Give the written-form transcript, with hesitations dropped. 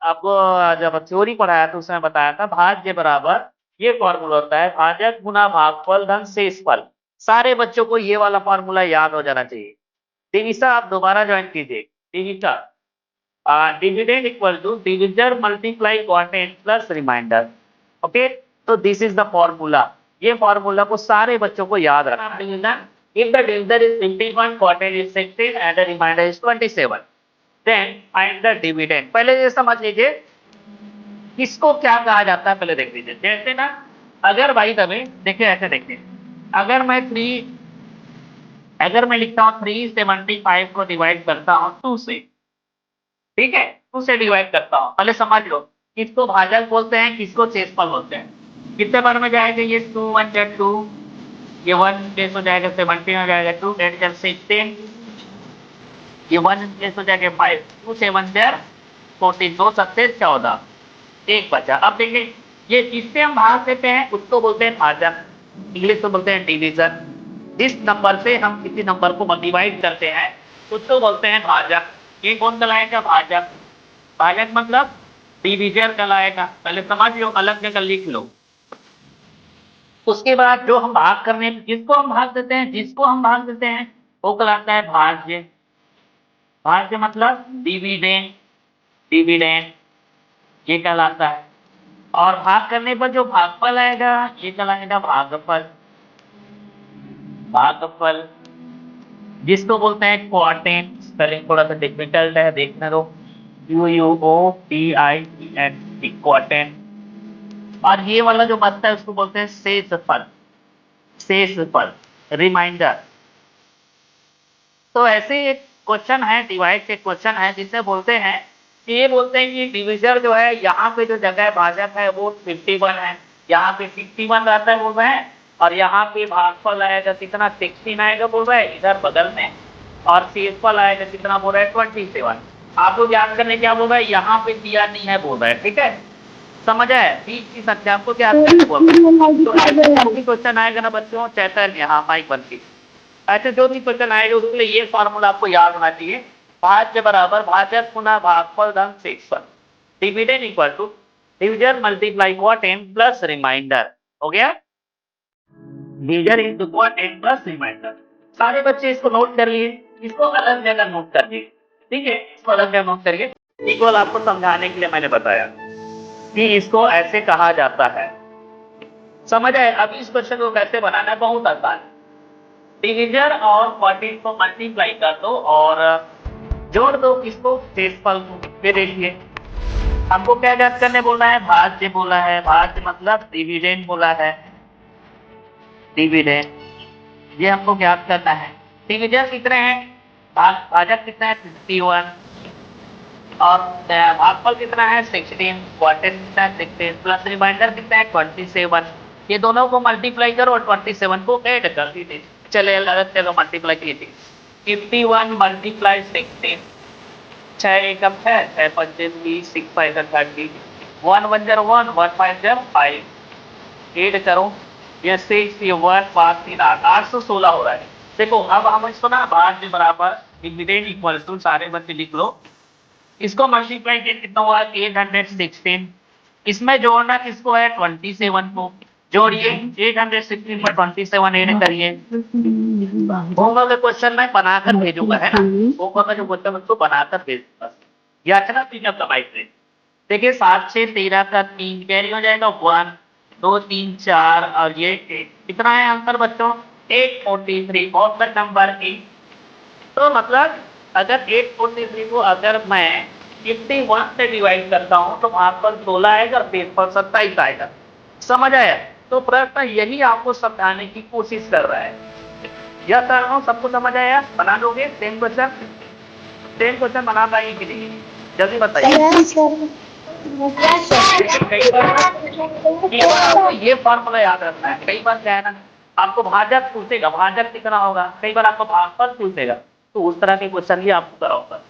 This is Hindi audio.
आपको जब थ्योरी पढ़ाया था उसमें बताया था भाज्य बराबर ये फॉर्मूला होता है भाजक गुना भागफल धन शेषफल। सारे बच्चों को ये वाला फॉर्मूला याद हो जाना चाहिए। दिविसा आप दोबारा ज्वाइन कीजिए। दिविसा dividend equal to divisor multiply quotient plus remainder. Okay, तो दिस इज द फॉर्मूला। ये फॉर्मूला को सारे बच्चों को याद रखना। If the divisor is 51, quotient is 16 and the remainder is 27, then find the dividend. पहले ये समझ लीजिए किसको क्या कहा जाता है, पहले देख लीजिए। जैसे ना, अगर भाई तभी देखिए ऐसे देखिए, अगर मैं थ्री अगर मैं लिखता हूँ 375 को डिवाइड करता हूँ 2 से, ठीक है, 2 से डिवाइड करता हूँ, पहले समझ लो किसको भाजक बोलते हैं, किसको शेषफल बोलते हैं। कितने बार में जाएगा ये 2 1 जा 2, ये 1 प्लेस हो जाएगा 17 हो जाएगा 2 8 जा 16, ये 1 प्लेस हो जाएगा 5 2 7 जा 14, 2 7 14, एक बचा। अब देखिए ये किससे हम भाग देते हैं उसको बोलते हैं भाजक, इंग्लिश में बोलते हैं डिवीजन। जिस नंबर से हम किसी नंबर को डिवाइड करते हैं उसको बोलते हैं भाजक। ये कौन कहलाएगा? भाजक। भाजक मतलब डिवीजर कहलाएगा। पहले समझ लो, अलग जगह लिख लो। उसके बाद जो हम भाग करने जिसको हम भाग देते हैं वो कहलाता है भाज्य। भाज्य मतलब डिविडेंड। डिविडेंड ये कहलाता है। और भाग करने पर जो भागफल आएगा ये कहलाएगा भागफल। भागफल जिसको बोलते हैं क्वार्टेंट। स्पेलिंग थोड़ा सा डिफिकल्ट है, देखने दो। QUOTIENT, quadrant. और ये वाला जो बचता है उसको बोलते हैं शेषफल। शेषफल, रिमाइंडर। तो ऐसे एक क्वेश्चन है, डिवाइड के क्वेश्चन है जिसे बोलते हैं कि ये बोलते हैं कि डिविजर जो है यहाँ पे जो जगह भाजक है वो 51 है, यहाँ पे 61 रहता है बोल रहे हैं, और यहाँ पे भागफल आएगा कितना 16 आएगा बोल रहे हैं इधर बगल में, और शेषफल आएगा कितना बोल रहा है 27। आपको याद करने क्या बोल रहा है, यहाँ पे दिया नहीं है बोल रहा है, ठीक है, समझ आए? बीच की संख्या को क्या बोल रहे हैं। तो क्वेश्चन आएगा ना बच्चों, चैतन्य, यहाँ माइक बंद की। ऐसे जो भी क्वेश्चन आएगा उसके लिए ये फॉर्मूला आपको याद होना चाहिए। भाज्य बराबर भाजक गुना भागफल धन शेषफल। Dividend equal to divisor multiply quotient plus remainder. हो गया? Divisor into quotient plus remainder. सारे बच्चे इसको नोट कर लिए, इसको अलग जगह नोट कर लिए, ठीक है, इसको अलग जगह नोट करिए। इक्वल आपको समझाने के लिए मैंने बताया कि इसको ऐसे कहा जाता है। समझ आए? अब इस क्वेश्चन को कैसे बनाना है, बहुत आसान। डिविजर और क्वोटिएंट को मल्टीप्लाई कर दो और जोड़ दो किसको, शेषफल को। फिर देखिए हमको क्या याद करने बोला है, भाज्य बोला है। भाज्य मतलब डिविडेंड बोला है, डिविडेंड ये हमको याद करना है। डिविजर कितने हैं, भाजक कितना है 51, और भागफल कितना है 16, क्वोटिएंट कितना है 16, प्लस रिमाइंडर कितना है 27। ये दोनों को मल्टीप्लाई करो और 27 को ऐड कर दीजिए। चले अलग चलो मल्टीप्लाई कीजिए। 51 मल्टीप्लाई 16, 6 एकम 6, 6 पंचे 20, 6 5 30, 1 1 0 1, 1 5 0 5, 8 करो, ये 6 ये 1 5 3 8, 816 हो रहा है। देखो अब हम इसको ना भाज्य बराबर डिविडेंड इक्वल टू, सारे बच्चे लिख लो, इसको मल्टीप्लाई कितना हुआ 816। इसमें जोड़ना किसको है 27 को, जोड़िए 816 पर 27 ऐड करिए। होमवर्क का क्वेश्चन मैं बनाकर भेजूंगा, है ना, होमवर्क का जो क्वेश्चन उसको बनाकर भेजूंगा। या अच्छा तीन अब दबाई से देखिए 7 6 13 का 3 कैरी हो जाएगा 1 2 3 4, और ये 8 कितना है आंसर बच्चों 843। कौन सा नंबर 8? तो मतलब अगर 843 को अगर मैं 51 से डिवाइड करता हूँ तो भागफल 16 आएगा और शेषफल 27 आएगा। समझ आया? तो प्रश्न यही आपको समझाने की कोशिश कर रहा है। यह कर रहा हूँ, सबको समझ आया? बना लोगे सेम क्वेश्चन? सेम क्वेश्चन बना पाएंगे कि नहीं, जल्दी बताइए। कई बार आपको ये फॉर्मूला याद रखना है। कई बार क्या है ना, आपको भाजक पूछेगा, भाजक कितना होगा, कई बार आपको भागफल पूछेगा, तो उस तरह के क्वेश्चन भी आपको कराऊंगा।